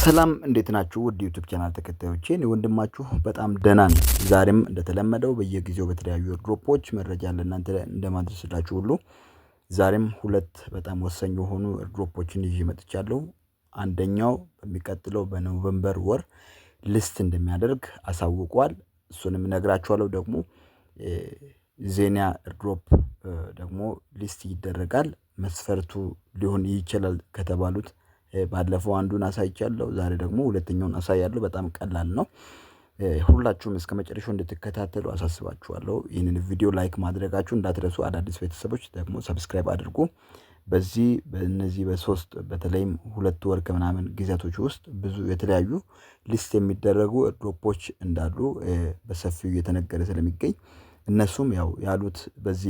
ሰላም እንዴት ናችሁ? ውድ ዩቲዩብ ቻናል ተከታዮቼ እኔ ወንድማችሁ በጣም ደህና ነኝ። ዛሬም እንደተለመደው በየጊዜው በተለያዩ ድሮፖች መረጃ ለእናንተ እንደማድረስላችሁ ሁሉ ዛሬም ሁለት በጣም ወሳኝ የሆኑ ድሮፖችን ይዤ መጥቻለሁ። አንደኛው በሚቀጥለው በኖቬምበር ወር ሊስት እንደሚያደርግ አሳውቋል። እሱንም እነግራችኋለሁ። ደግሞ ዜና ድሮፕ ደግሞ ሊስት ይደረጋል። መስፈርቱ ሊሆን ይችላል ከተባሉት ባለፈው አንዱን አሳይቻለሁ። ዛሬ ደግሞ ሁለተኛውን አሳያለሁ። በጣም ቀላል ነው። ሁላችሁም እስከመጨረሻው እንድትከታተሉ አሳስባችኋለሁ። ይህንን ቪዲዮ ላይክ ማድረጋችሁ እንዳትረሱ። አዳዲስ ቤተሰቦች ደግሞ ሰብስክራይብ አድርጉ። በእነዚህ በሶስት በተለይም ሁለት ወር ከምናምን ጊዜያቶች ውስጥ ብዙ የተለያዩ ሊስት የሚደረጉ ድሮፖች እንዳሉ በሰፊው እየተነገረ ስለሚገኝ እነሱም ያሉት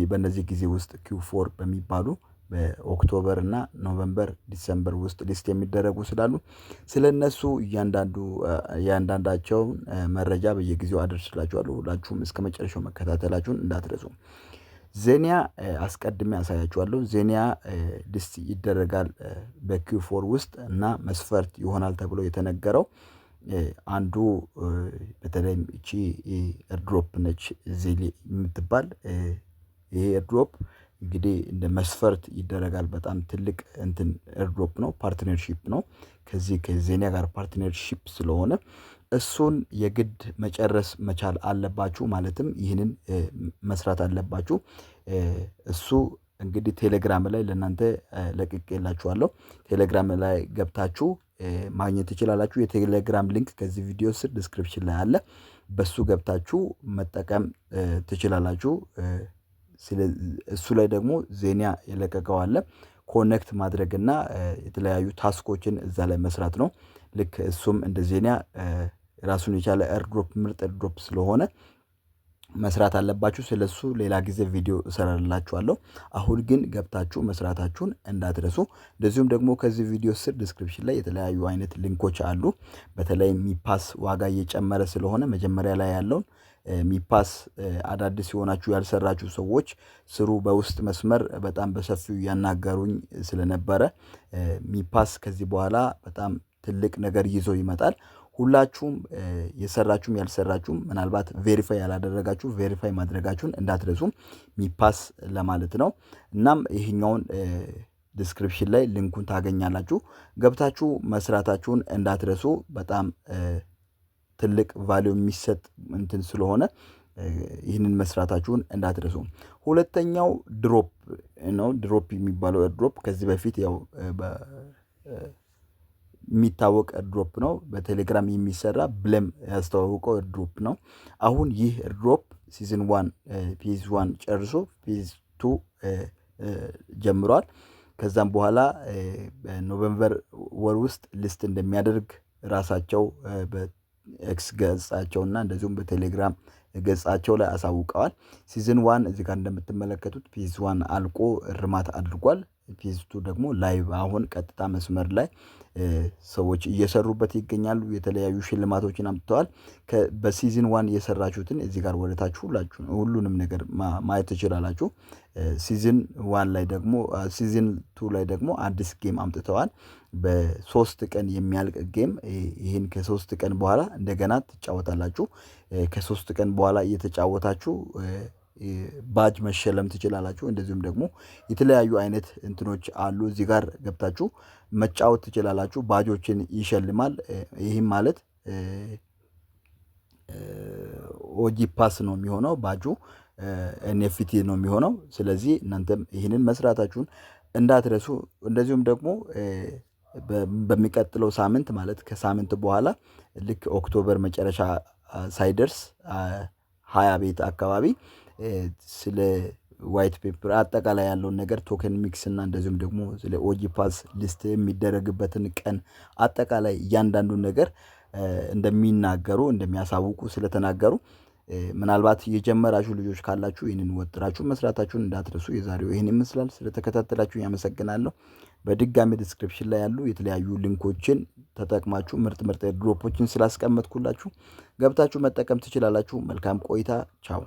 በእነዚህ ጊዜ ውስጥ Q4 በሚባሉ በኦክቶበር እና ኖቬምበር ዲሴምበር ውስጥ ሊስት የሚደረጉ ስላሉ ስለነሱ እያንዳንዳቸው መረጃ በየጊዜው አደርስላችኋለሁ። ሁላችሁም እስከመጨረሻው መከታተላችሁን እንዳትረሱ። ዜና አስቀድሜ ያሳያችኋለሁ። ዜና ሊስት ይደረጋል በQ4 ውስጥ እና መስፈርት ይሆናል ተብሎ የተነገረው አንዱ በተለይም እቺ ድሮፕ ነች ዜሌ የምትባል። ይሄ ድሮፕ እንግዲህ እንደ መስፈርት ይደረጋል። በጣም ትልቅ ድሮፕ ነው። ፓርትነርሺፕ ነው። ከዜና ጋር ፓርትነርሺፕ ስለሆነ እሱን የግድ መጨረስ መቻል አለባችሁ። ማለትም ይህንን መስራት አለባችሁ። እሱ እንግዲህ ቴሌግራም ላይ ለእናንተ ለቅቄላችኋለሁ። ቴሌግራም ላይ ገብታችሁ ማግኘት ትችላላችሁ። የቴሌግራም ሊንክ ከዚህ ቪዲዮ ስር ዲስክሪፕሽን ላይ አለ። በሱ ገብታችሁ መጠቀም ትችላላችሁ። እሱ ላይ ደግሞ ዜና የለቀቀው አለ። ኮኔክት ማድረግና የተለያዩ ታስኮችን እዛ ላይ መስራት ነው። ልክ እሱም እንደ ዜና ራሱን የቻለ ኤርድሮፕ ምርጥ ኤርድሮፕ ስለሆነ መስራት አለባችሁ። ስለሱ ሌላ ጊዜ ቪዲዮ እሰራላችኋለሁ። አሁን ግን ገብታችሁ መስራታችሁን እንዳትረሱ። እንደዚሁም ደግሞ ከዚህ ቪዲዮ ስር ዲስክሪፕሽን ላይ የተለያዩ አይነት ሊንኮች አሉ። በተለይ ሚፓስ ዋጋ እየጨመረ ስለሆነ መጀመሪያ ላይ ያለውን ሚፓስ አዳዲስ የሆናችሁ ያልሰራችሁ ሰዎች ስሩ። በውስጥ መስመር በጣም በሰፊው ያናገሩኝ ስለነበረ ሚፓስ ከዚህ በኋላ በጣም ትልቅ ነገር ይዞ ይመጣል። ሁላችሁም የሰራችሁም ያልሰራችሁም ምናልባት ቬሪፋይ ያላደረጋችሁ ቬሪፋይ ማድረጋችሁን እንዳትረሱ። ሚፓስ ለማለት ነው። እናም ይሄኛውን ዲስክሪፕሽን ላይ ሊንኩን ታገኛላችሁ። ገብታችሁ መስራታችሁን እንዳትረሱ። በጣም ትልቅ ቫልዩ የሚሰጥ ስለሆነ ይህንን መስራታችሁን እንዳትረሱ። ሁለተኛው ድሮፕ ነው። ድሮፕ የሚባለው ድሮፕ ከዚህ በፊት የሚታወቅ ድሮፕ ነው። በቴሌግራም የሚሰራ ብለም ያስተዋወቀው ድሮፕ ነው። አሁን ይህ ድሮፕ ሲዝን 1 ፌዝ 1 ጨርሶ ፌዝ 2 ጀምሯል። ከዛም በኋላ በኖቬምበር ወር ውስጥ ሊስት እንደሚያደርግ ራሳቸው በኤክስ ገጻቸውና እንደዚሁም በቴሌግራም ገጻቸው ላይ አሳውቀዋል። ሲዝን 1 እዚህ ጋር እንደምትመለከቱት ፌዝ 1 አልቆ እርማት አድርጓል። ፌዝ 2 ደግሞ ላይቭ አሁን ቀጥታ መስመር ላይ ሰዎች እየሰሩበት ይገኛሉ። የተለያዩ ሽልማቶችን አምጥተዋል። በሲዝን 1 የሰራችሁትን እዚህ ጋር ወደታችሁ ሁሉንም ነገር ማየት ትችላላችሁ። ሲዝን 1 ላይ ደግሞ ሲዝን 2 ላይ ደግሞ አዲስ ጌም አምጥተዋል። በ3 ቀን የሚያልቅ ጌም። ይህን ከ3 ቀን በኋላ እንደገና ትጫወታላችሁ። ከ3 ቀን በኋላ እየተጫወታችሁ ባጅ መሸለም ትችላላችሁ። እንደዚሁም ደግሞ የተለያዩ አይነት እንትኖች አሉ። እዚህ ጋር ገብታችሁ መጫወት ትችላላችሁ። ባጆችን ይሸልማል። ይህም ማለት ኦጂ ፓስ ነው የሚሆነው። ባጁ ኤንኤፍቲ ነው የሚሆነው። ስለዚህ እናንተም ይህንን መስራታችሁን እንዳትረሱ። እንደዚሁም ደግሞ በሚቀጥለው ሳምንት ማለት ከሳምንት በኋላ ልክ ኦክቶበር መጨረሻ ሳይደርስ 20 ቤት አካባቢ ስለ ዋይት ፔፐር አጠቃላይ ያለውን ነገር ቶከን ሚክስ እና እንደዚሁም ደግሞ ስለ ኦጂ ፓስ ሊስት የሚደረግበትን ቀን አጠቃላይ እያንዳንዱን ነገር እንደሚናገሩ እንደሚያሳውቁ ስለተናገሩ ምናልባት የጀመራችሁ ልጆች ካላችሁ ይህንን ወጥራችሁ መስራታችሁን እንዳትረሱ። የዛሬው ይህን ይመስላል። ስለተከታተላችሁ ያመሰግናለሁ። በድጋሚ ዲስክሪፕሽን ላይ ያሉ የተለያዩ ሊንኮችን ተጠቅማችሁ ምርጥ ድሮፖችን ስላስቀመጥኩላችሁ ገብታችሁ መጠቀም ትችላላችሁ። መልካም ቆይታ። ቻው።